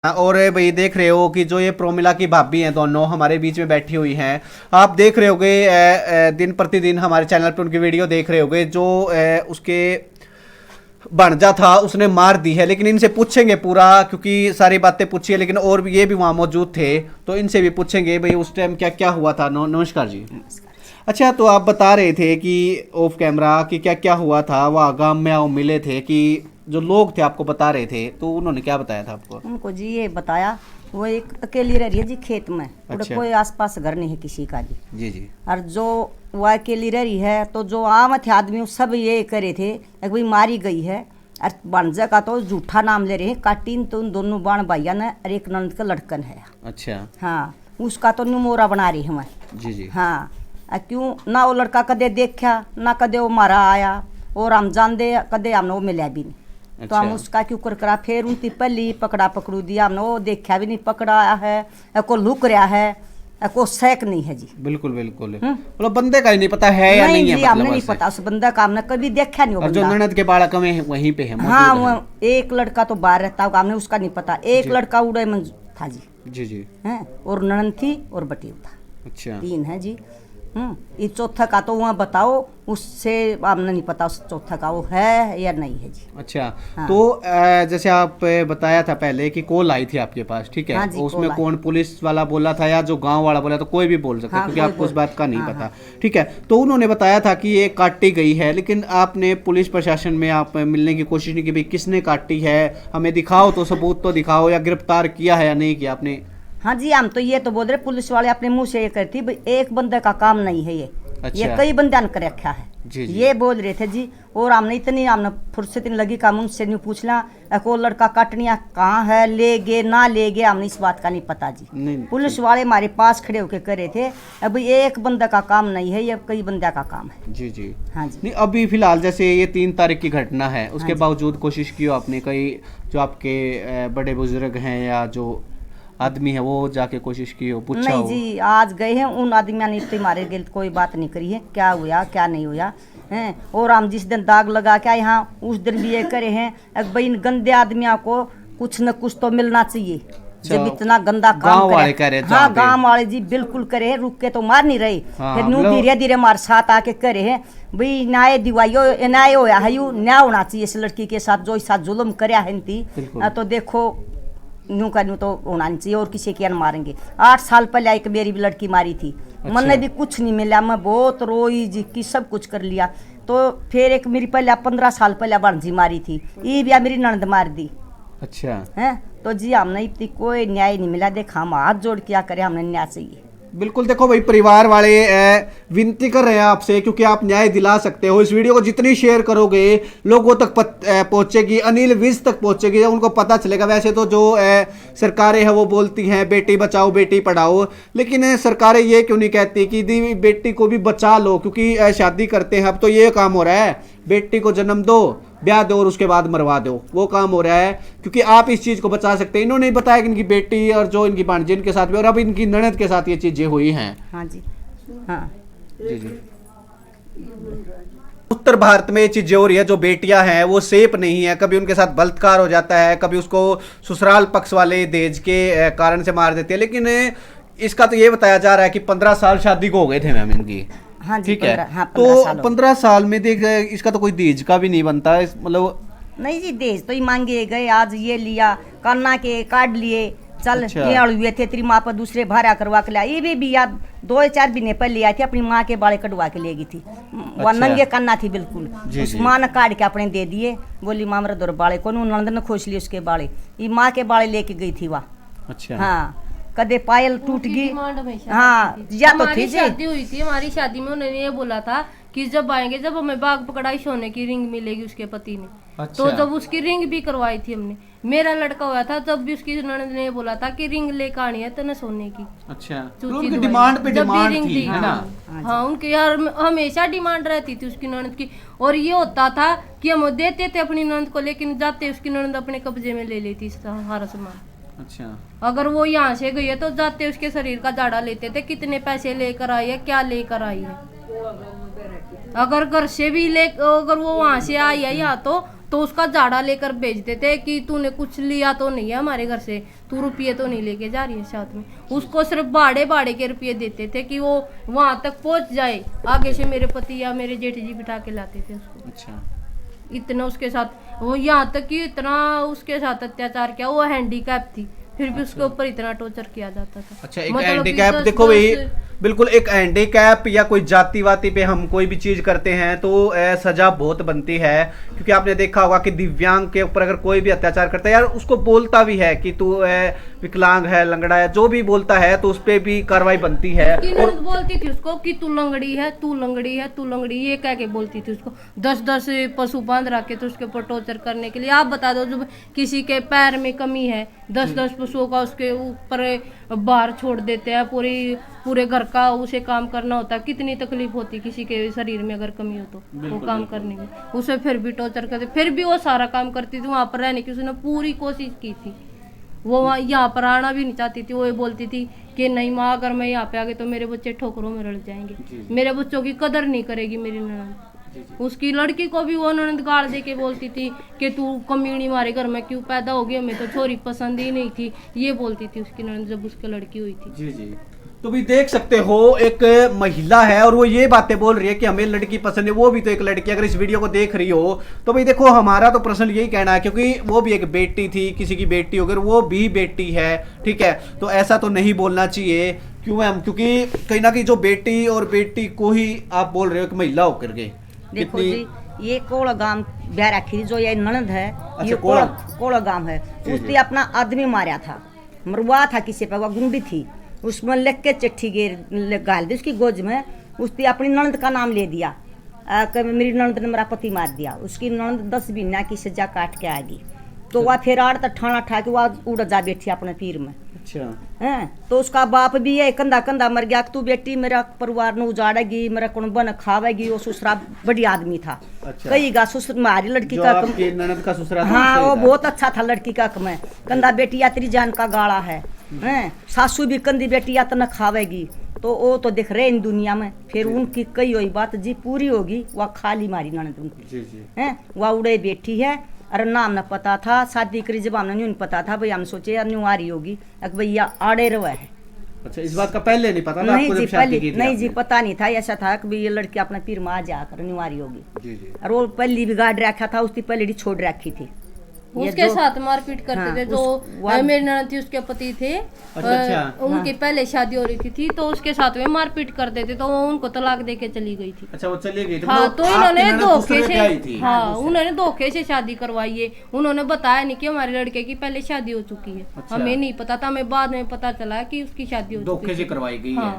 और भाई देख रहे हो कि जो ये प्रोमिला की भाभी हैं दोनों हमारे बीच में बैठी हुई हैं। आप देख रहे होगे दिन प्रतिदिन हमारे चैनल पे उनकी वीडियो देख रहे होगे। जो उसके भांजा था उसने मार दी है, लेकिन इनसे पूछेंगे पूरा, क्योंकि सारी बातें पूछी है, लेकिन और भी ये भी वहाँ मौजूद थे तो इनसे भी पूछेंगे भाई उस टाइम क्या क्या हुआ था। नमस्कार जी। अच्छा, तो आप बता रहे थे कि ऑफ कैमरा कि क्या क्या हुआ था, वहाँ गांव में आओ मिले थे कि जो लोग थे आपको बता रहे थे, तो उन्होंने क्या बताया था आपको? उनको जी ये बताया वो एक अकेली रह रही है जी खेत में। अच्छा। कोई आसपास घर नहीं है किसी का जी। जी जी। और जो वो अकेली रह रही है तो जो आम थे आदमी सब ये करे थे कि भाई मारी गई है। और बांझा का तो झूठा नाम ले रहे हैं। काटीन तो उन दोनों बाण भाइया ने और एक नंद का लड़कन है। अच्छा। हाँ, उसका तो न्यूमोरा बना रही है मैं। जी जी। हाँ, क्यों ना वो लड़का कदे देखा ना कदे वो मारा आया, और हम जान दे कदे हमने वो मिला भी नहीं। तो हम उसका क्यों कर करा फिर उनकी पहली पकड़ा पकड़ू दिया हमने, वो देखा भी नहीं पकड़ाया है, को लुक रहा है, को शक नहीं है जी। बिल्कुल बिल्कुल, मतलब बंदे का ही नहीं पता है या नहीं है, जी हमें नहीं पता उस बंदा का, हमने कभी देखा नहीं। और जो ननद के बालक में वहीं पे है, हाँ, वो एक लड़का तो बाहर रहता होगा, हमने उसका नहीं पता। एक लड़का उड़े में था जी। जी जी। हैं, और ननद थी और बटी था। अच्छा, 3 है जी। ये चौथा का तो वहाँ बताओ, उससे हमने नहीं पता उस चौथा का वो है या नहीं है जी। अच्छा। हाँ। तो जैसे आप बताया था पहले कि कॉल आई थी आपके पास, ठीक है? हाँ जी, उसमें कॉल कौन पुलिस वाला बोला था या जो गांव वाला बोला, तो कोई भी बोल सकता है, हाँ, क्योंकि कोई आपको उस बात का नहीं हाँ, पता। हाँ। ठीक है, तो उन्होंने बताया था कि ये काटी गई है, लेकिन आपने पुलिस प्रशासन में आप मिलने की कोशिश नहीं की, भाई किसने काटी है, हमें दिखाओ, तो सबूत तो दिखाओ, या गिरफ्तार किया है या नहीं किया आपने? हाँ जी, हम तो ये तो बोल रहे पुलिस वाले अपने मुंह से ये करती भाई एक बंदे का काम नहीं है ये। अच्छा। ये कई बंदे ने कर रखा है। जी जी। ये बोल रहे थे जी। और हमने फुर्सत नहीं लगी काम उनसे नहीं पूछना को लड़का काटनिया कहाँ है, ले गए ना ले गए, हमने इस बात का नहीं पता जी। नहीं, पुलिस वाले हमारे पास खड़े होके करे थे अब एक बंदा का काम नहीं है, ये कई बंदा का काम है। जी जी। हाँ जी। नहीं, अभी फिलहाल जैसे ये 3 तारीख की घटना है, उसके हाँ जी। बावजूद कोशिश की हो आपने? कई जो आपके बड़े बुजुर्ग हैं या जो आदमी है वो जाके कोशिश की हो, पूछा नहीं हो? जी, आज गए हैं उन आदमियों ने तो हमारे गिल्त कोई बात नहीं करी है, क्या हुआ क्या नहीं हुआ हैं। और हम जिस दिन दाग लगा के यहाँ उस दिन भी ये करे हैं भाई इन गंदे आदमियों को कुछ न कुछ तो मिलना चाहिए। जब इतना गंदा काम करे, हाँ गाँव वाले जी बिल्कुल करे हैं, रुक के तो मार नहीं रहे। हाँ, फिर न्यू धीरे धीरे हमारे साथ आके करे हैं भाई न्याय दिवाइयो, न्याय होया है, न्याय होना चाहिए इस लड़की के साथ जो इस साथ जुल्म करे है। तो देखो न्यू का न्यू तो होना नहीं चाहिए, और किसी की मारेंगे। 8 साल पहले एक मेरी भी लड़की मारी थी। अच्छा। मैंने भी कुछ नहीं मिला, मैं बहुत रोई जी की सब कुछ कर लिया। तो फिर एक मेरी पहले 15 साल पहले भांजी मारी थी, ये भी मेरी ननद मार दी। अच्छा। हैं, तो जी हमने इतनी कोई न्याय नहीं मिला। देखा हम हाथ जोड़ क्या करे, हमने न्याय चाहिए। बिल्कुल, देखो भाई परिवार वाले विनती कर रहे हैं आपसे, क्योंकि आप न्याय दिला सकते हो। इस वीडियो को जितनी शेयर करोगे लोगों तक पहुंचेगी, अनिल विज तक पहुंचेगी, उनको पता चलेगा। वैसे तो जो सरकारें हैं वो बोलती हैं बेटी बचाओ बेटी पढ़ाओ, लेकिन सरकारें ये क्यों नहीं कहती कि दी बेटी को भी बचा लो, क्योंकि शादी करते हैं अब तो ये काम हो रहा है, बेटी को जन्म दो, ब्याह दो और उसके बाद मरवा दो, वो काम हो रहा है। क्योंकि आप इस चीज़ को बचा सकते हैं। इन्होंने बताया कि इनकी बेटी और जो इनकी भांजी इनके साथ भी, और अब इनकी ननद के साथ ये चीज़ें हुई हैं। हाँ जी। हाँ जी जी। उत्तर भारत में ये चीजें हो रही है, जो बेटियां हैं वो सेफ नहीं है, कभी उनके साथ बलात्कार हो जाता है, कभी उसको ससुराल पक्ष वाले दहेज के कारण से मार देते हैं। लेकिन इसका तो ये बताया जा रहा है कि 15 साल शादी को हो गए थे मैम इनकी। हाँ जी, ठीक है। 15 हाँ, तो 15 साल 15 साल में देख इसका तो कोई दहेज का भी नहीं बनता, मतलब नहीं जी, दहेज तो ही मांगे गए। आज ये लिया कान्ना के काट लिए, चल अच्छा। ये हुए थे तेरी माँ पर दूसरे भाड़ा करवा के लाया। ये भी याद 2-4 महीने पहले आई थी, अपनी माँ के बाड़े कटवा के ले गई थी। वह नंगे कान्ना थी बिल्कुल। जी उस जी। माँ ने काट के अपने दे दिए, बोली माँ मेरे दो बाड़े को नंद ने खोस लिए उसके बाड़े। ये माँ के बाड़े लेके गई थी वह। अच्छा। हाँ, कदे पायल टूट गई। हाँ, या तो थी जी। शादी हुई थी हमारी, शादी में उन्होंने ये बोला था कि जब आएंगे जब हमें बाग पकड़ाई सोने की रिंग मिलेगी उसके पति ने। अच्छा। तो जब उसकी रिंग भी करवाई थी हमने, मेरा लड़का हुआ था तब भी उसकी ननद ने बोला था कि रिंग लेकर आनी है तने सोने की। अच्छा, चूची उनकी दवाई। डिमांड पे जब भी डिमांड रिंग थी, दी, है ना? हाँ उनके यार हमेशा डिमांड रहती थी उसकी ननद की। और ये होता था कि हम देते थे अपनी ननद को, लेकिन जाते उसकी ननद अपने कब्जे में ले लेती सारा सामान। अच्छा। अगर वो यहाँ से गई है तो जाते उसके शरीर का झाड़ा लेते थे, कितने पैसे लेकर आई है, क्या लेकर आई है। अगर घर से भी ले, अगर वो वहां से आई है यहाँ तो तो उसका झाड़ा लेकर भेज देते कि तूने कुछ लिया तो नहीं है हमारे घर से, तू रुपये तो नहीं लेके जा रही है साथ में। उसको सिर्फ भाड़े के रुपये देते थे कि वो वहाँ तक पहुँच जाए। आगे से मेरे पति या मेरे जेठ जी बिठा के लाते थे उसको। अच्छा, इतना उसके साथ वो, यहाँ तक कि इतना उसके साथ अत्याचार किया। वो हैंडीकैप थी, फिर भी उसके ऊपर इतना टॉर्चर किया जाता था। अच्छा, एक मतलब हैंडीकैप, कि देखो भाई बिल्कुल, एक हैंडीकैप या कोई जाति वाति पे हम कोई भी चीज करते हैं तो सजा बहुत बनती है। क्योंकि आपने देखा होगा कि दिव्यांग के ऊपर अगर कोई भी अत्याचार करता है, यार उसको बोलता भी है कि तू विकलांग है, लंगड़ा है, जो भी बोलता है तो उस पर भी कार्रवाई बनती है। और बोलती थी उसको कि तू लंगड़ी है, तू लंगड़ी है, तू लंगड़ी, ये कह के बोलती थी उसको। 10-10 पशु बांध रखे थे उसके ऊपर टॉर्चर करने के लिए। आप बता दो, जब किसी के पैर में कमी है, 10-10 पशुओं का उसके ऊपर बाहर छोड़ देते हैं, पूरे घर का उसे काम करना होता है, कितनी तकलीफ होती किसी के शरीर में अगर कमी हो तो वो काम करने में। उसे फिर भी टॉर्चर करते, फिर भी वो सारा काम करती थी। वहाँ पर रहने की उसने पूरी कोशिश की थी। वो वहाँ यहाँ पर आना भी नहीं चाहती थी। वो ये बोलती थी कि नहीं माँ, अगर मैं यहाँ पे आ गई तो मेरे बच्चे ठोकरों में रल जाएंगे, मेरे बच्चों की कदर नहीं करेगी मेरी ननद। उसकी लड़की को भी वो ननद गाल दे के बोलती थी कि तू कमीनी हमारे घर में क्यों पैदा हो गई, हमें तो छोरी पसंद ही नहीं थी, ये बोलती थी उसकी ननद जब उसकी लड़की हुई थी। जी जी, तो भी देख सकते हो एक महिला है और वो ये बातें बोल रही है कि हमें लड़की पसंद है। वो भी तो एक लड़की, अगर इस वीडियो को देख रही हो तो भाई देखो, हमारा तो पर्सनल यही कहना है, क्योंकि वो भी एक बेटी थी, किसी की बेटी होकर वो भी बेटी है, ठीक है। तो ऐसा तो नहीं बोलना चाहिए, क्यों मैम? क्योंकि कहीं ना कहीं जो बेटी और बेटी को ही आप बोल रहे हो कि महिला होकर के। देखो जी, ये कोड़ा गांव ब्याह रखी थी, जो ये ननद है, ये कोड़ा गांव है। उसने अपना आदमी मारा था, मरवा था किसी पे, वो गुंडी थी, उसमें लिख के चिट्ठी गाल दी उसकी गोज में। उसने अपनी ननद का नाम ले दिया कि मेरी ननद ने मेरा पति मार दिया। उसकी ननद 10 महीना की सजा काट के आ गई। तो वह फिर आड़ तक ठाना ठा के वह उड़ जा बैठी अपने पीर में। अच्छा, हैं तो उसका बाप भी है, कंधा मर गया, तू बेटी मेरा परिवार न उजाड़ेगी, मेरा कौन बन खावेगी। वो ससुरा बड़ी आदमी था। अच्छा, कई गा ससुर हमारी लड़की जो का आपकी ननद का ससुरा था, हाँ वो बहुत अच्छा था लड़की का कम है। कंधा बेटी या तेरी जान का गाड़ा है, हैं सासू भी कंधी बेटी या तो न खावेगी। तो वो तो दिख रहे इन दुनिया में। फिर उनकी कई हुई बात जी पूरी होगी, वह खाली मारी ननद उनकी। जी जी, हैं वह उड़े बैठी है। अरे नाम न पता था, शादी करी जब हमने न्यू पता था भाई, हम सोचे यार न्यू आ रही होगी, अब भैया आड़े रवा है। अच्छा, इस बात का पहले नहीं पता था नहीं आपको जी, जब शादी की पहले थी नहीं जी, आपने? पता नहीं था। ऐसा था कि भाई ये लड़की अपना पीर में आ जाकर न्यू आ रही होगी। जी जी, और वो पहली भी गाड़ रखा था, उसकी पहले छोड़ रखी थी। उसके साथ मारपीट करते हाँ, थे। जो मेरी ननद थी उसके पति थे, अच्छा। उनकी पहले शादी हो रही थी, तो उसके साथ में मारपीट करते थे, तो वो उनको तलाक दे के चली गई थी। अच्छा, वो चली गई थी। हाँ, मतलब तो आपकी इन्होंने ननद धोखे दूसरे पे आई से, थी। हाँ उन्होंने धोखे से शादी करवाई है। उन्होंने बताया नहीं कि हमारे लड़के की पहले शादी हो चुकी है। अच्छा। हमें नहीं पता था, हमें बाद में पता चला कि उसकी शादी हो धोखे चुकी से है। करवाई गई है। हाँ,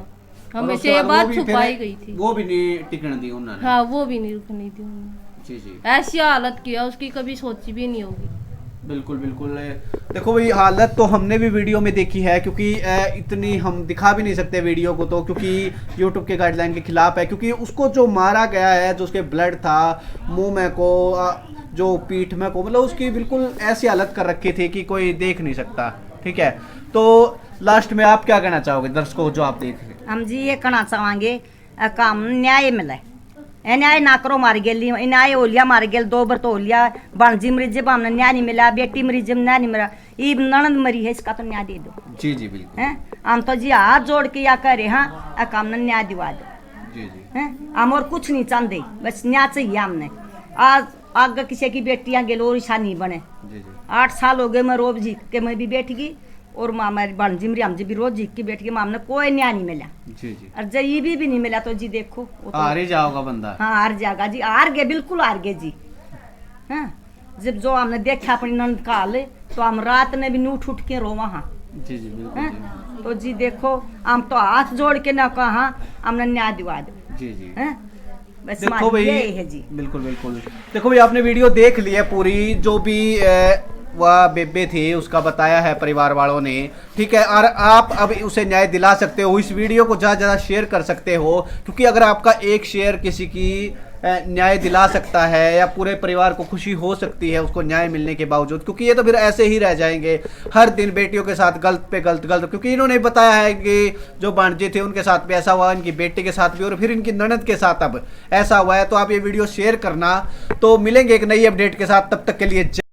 और हमें उसके से ये बाद बात वो भी छुपाई फिर- गई थी। वो भी नहीं टिकने दी उन्होंने। हाँ, वो भी नहीं रुकनी थी उन्होंने। जी जी, ऐसी हालत किया उसकी, कभी सोची भी नहीं होगी। बिल्कुल बिल्कुल। देखो भाई, हालत तो हमने भी वीडियो में देखी है, क्योंकि इतनी हम दिखा भी नहीं सकते वीडियो को, तो क्योंकि यूट्यूब के गाइडलाइन के खिलाफ है। क्योंकि उसको जो मारा गया है, जो उसके ब्लड था मुंह में को, जो पीठ में को, मतलब उसकी बिल्कुल ऐसी हालत कर रखी थी कि कोई देख नहीं सकता, ठीक है। तो लास्ट में आप क्या कहना चाहोगे दर्शकों को जो आप देख रहे? हम जी ये कहना चाहेंगे, काम न्याय मिले, न्याय ना करो मार गेल, न्याय होलिया मार गेल, 2 बार तो होलिया बांजी मरी, जब हमने न्याय नहीं मिला, बेटी मरी जब न्याय नहीं मिला, ये ननद मरी है, इसका तो न्याय दे दो। जी जी, बिल्कुल। हैं हम तो जी हाथ जोड़ के या करे, हाँ काम ने न्याय दिवा दो। जी जी, हैं हम और कुछ नहीं चाहते, बस न्याय चाहिए हमने। आज आगे किसी की बेटियां गेलो और ईशा नहीं बने। जी जी, 8 साल हो गए, मैं रोब जीत के मैं भी बैठ गई, और माँ मेरी बांजी मरी, हम जी भी रोज जीत के बैठ गई, माँ हमने कोई न्याय नहीं मिला। जी जी, और जब ये भी नहीं मिला तो जी देखो वो तो हार ही जाओगा बंदा। हाँ हार जाएगा जी, हार गए, बिल्कुल हार गए जी। हाँ जब जो हमने देखा अपनी नंद का हाल, तो हम रात में भी नूठ उठ के रो वहाँ। जी जी, बिल्कुल हैं जी। तो जी देखो, हम तो हाथ जोड़ के ना कहा हमने न्याय दिवा दो। जी जी, हैं बस देखो हमारी भाई, यही है जी। बिल्कुल बिल्कुल। देखो भाई, आपने वीडियो देख ली है पूरी, जो भी वह बेबे थे उसका बताया है परिवार वालों ने, ठीक है। और आप अब उसे न्याय दिला सकते हो, इस वीडियो को ज़्यादा से ज़्यादा शेयर कर सकते हो, क्योंकि अगर आपका एक शेयर किसी की न्याय दिला सकता है या पूरे परिवार को खुशी हो सकती है उसको न्याय मिलने के बावजूद, क्योंकि ये तो फिर ऐसे ही रह जाएंगे हर दिन बेटियों के साथ गलत पे गलत गलत, क्योंकि इन्होंने बताया है कि जो भांजे थे उनके साथ भी ऐसा हुआ, इनकी बेटी के साथ भी और फिर इनकी ननद के साथ अब ऐसा हुआ है। तो आप ये वीडियो शेयर करना। तो मिलेंगे एक नई अपडेट के साथ, तब तक के लिए